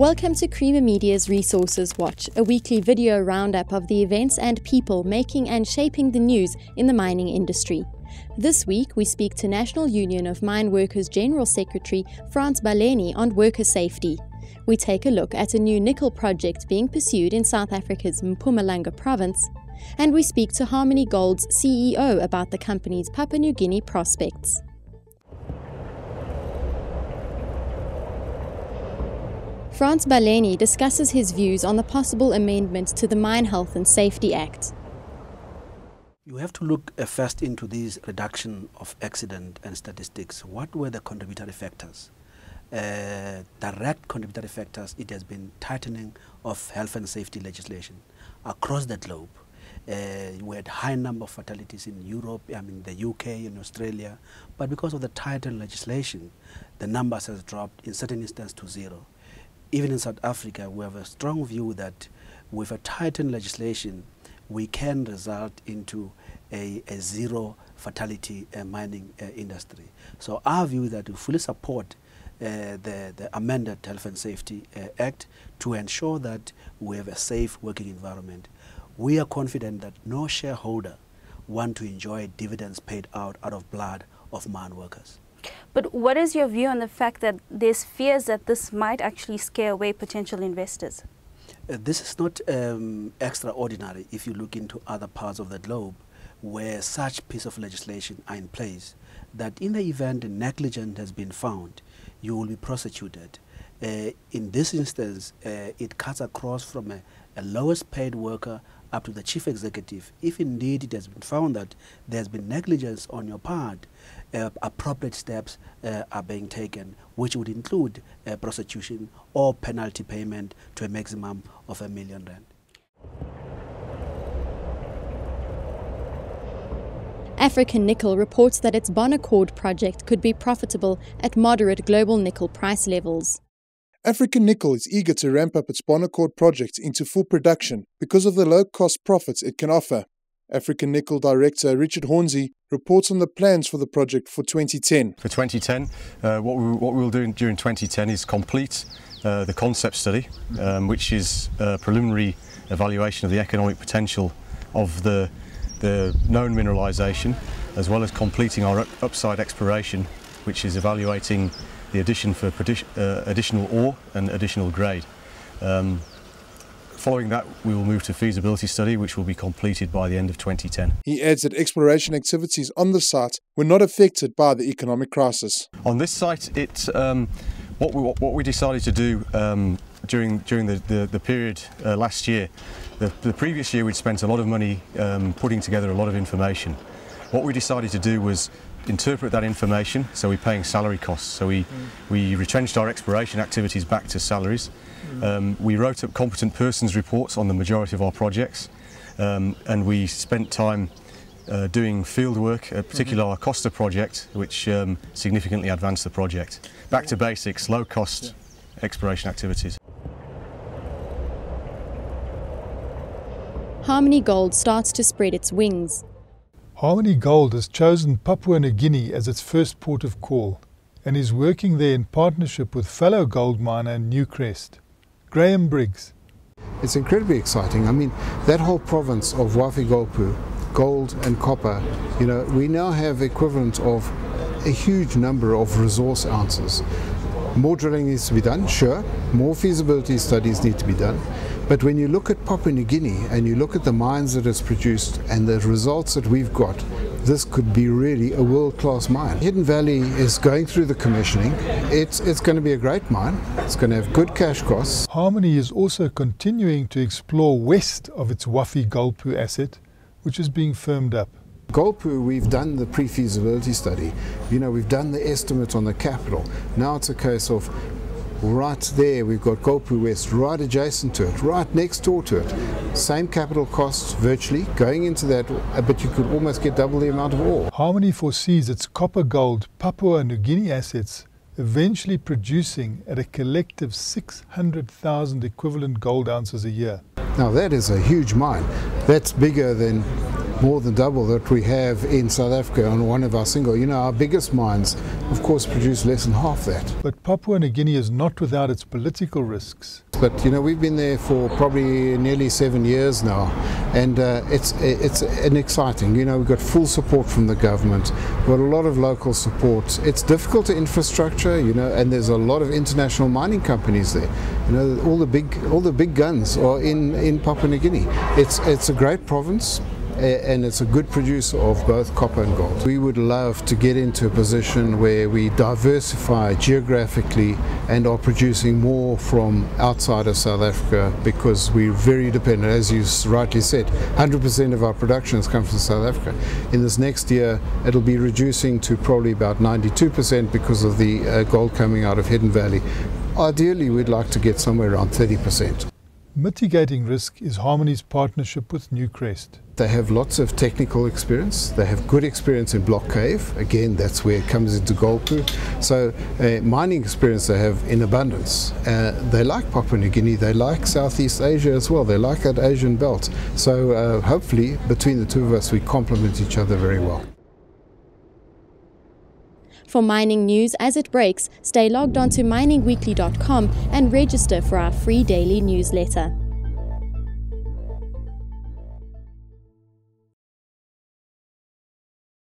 Welcome to Creamer Media's Resources Watch, a weekly video roundup of the events and people making and shaping the news in the mining industry. This week, we speak to National Union of Mineworkers General Secretary Frans Baleni on worker safety. We take a look at a new nickel project being pursued in South Africa's Mpumalanga province, and we speak to Harmony Gold's CEO about the company's Papua New Guinea prospects. Frans Baleni discusses his views on the possible amendment to the Mine Health and Safety Act. You have to look first into this reduction of accident and statistics. What were the contributory factors? Direct contributory factors, it has been tightening of health and safety legislation across the globe. We had high number of fatalities in Europe, the UK and Australia, but because of the tightened legislation, the numbers has dropped in certain instances to zero. Even in South Africa, we have a strong view that with a tightened legislation, we can result into a zero fatality mining industry. So our view is that we fully support the amended Health and Safety Act to ensure that we have a safe working environment. We are confident that no shareholder want to enjoy dividends paid out of blood of mine workers. But what is your view on the fact that there's fears that this might actually scare away potential investors? This is not extraordinary if you look into other parts of the globe where such piece of legislation are in place, that in the event negligence has been found, you will be prosecuted. In this instance, it cuts across from a lowest paid worker up to the chief executive. If indeed it has been found that there has been negligence on your part, appropriate steps are being taken, which would include prosecution or penalty payment to a maximum of R1 million. African Nickel reports that its Bonaccord project could be profitable at moderate global nickel price levels. African Nickel is eager to ramp up its Bonaccord project into full production because of the low-cost profits it can offer. African Nickel Director Richard HORNSEY reports on the plans for the project for 2010. For 2010, what we will do during 2010 is complete the concept study, which is a preliminary evaluation of the economic potential of the known mineralisation, as well as completing our upside exploration, which is evaluating the addition for additional ore and additional grade. Following that, we will move to feasibility study, which will be completed by the end of 2010. He adds that exploration activities on the site were not affected by the economic crisis. On this site, what we decided to do during the period last year, the previous year we'd spent a lot of money putting together a lot of information. What we decided to do was interpret that information, so we're paying salary costs. So we retrenched our exploration activities back to salaries. We wrote up competent persons reports on the majority of our projects, and we spent time doing field work, particularly our Costa project, which significantly advanced the project. Back to basics, low cost exploration activities. Harmony Gold starts to spread its wings. Harmony Gold has chosen Papua New Guinea as its first port of call and is working there in partnership with fellow gold miner Newcrest. Graham Briggs. It's incredibly exciting. That whole province of Wafi-Golpu, gold and copper, we now have equivalent of a huge number of resource ounces. More drilling needs to be done, sure. More feasibility studies need to be done. But when you look at Papua New Guinea and you look at the mines that it's produced and the results that we've got, this could be really a world-class mine. Hidden Valley is going through the commissioning. It's going to be a great mine. It's going to have good cash costs. Harmony is also continuing to explore west of its Wafi-Golpu asset, which is being firmed up. Golpu, we've done the pre-feasibility study. We've done the estimate on the capital. Now it's a case of right there, we've got Golpu West right adjacent to it, right next door to it. Same capital costs virtually going into that, but you could almost get double the amount of ore. Harmony foresees its copper-gold Papua New Guinea assets eventually producing at a collective 600,000 equivalent gold ounces a year. Now that is a huge mine. That's bigger than more than double that we have in South Africa on one of our single. You know, our biggest mines, of course, produce less than half that. But Papua New Guinea is not without its political risks. But you know, we've been there for probably nearly 7 years now, and it's an exciting. You know, we've got full support from the government. We've got a lot of local support. It's difficult to infrastructure, you know, and there's a lot of international mining companies there. You know, all the big guns are in Papua New Guinea. It's a great province. And it's a good producer of both copper and gold. We would love to get into a position where we diversify geographically and are producing more from outside of South Africa, because we're very dependent, as you rightly said, 100% of our production has come from South Africa. In this next year, it'll be reducing to probably about 92% because of the gold coming out of Hidden Valley. Ideally, we'd like to get somewhere around 30%. Mitigating risk is Harmony's partnership with Newcrest. They have lots of technical experience. They have good experience in block cave. Again, that's where it comes into Golpu. So mining experience they have in abundance. They like Papua New Guinea. They like Southeast Asia as well. They like that Asian belt. So hopefully between the two of us we complement each other very well. For mining news as it breaks, stay logged on to miningweekly.com and register for our free daily newsletter.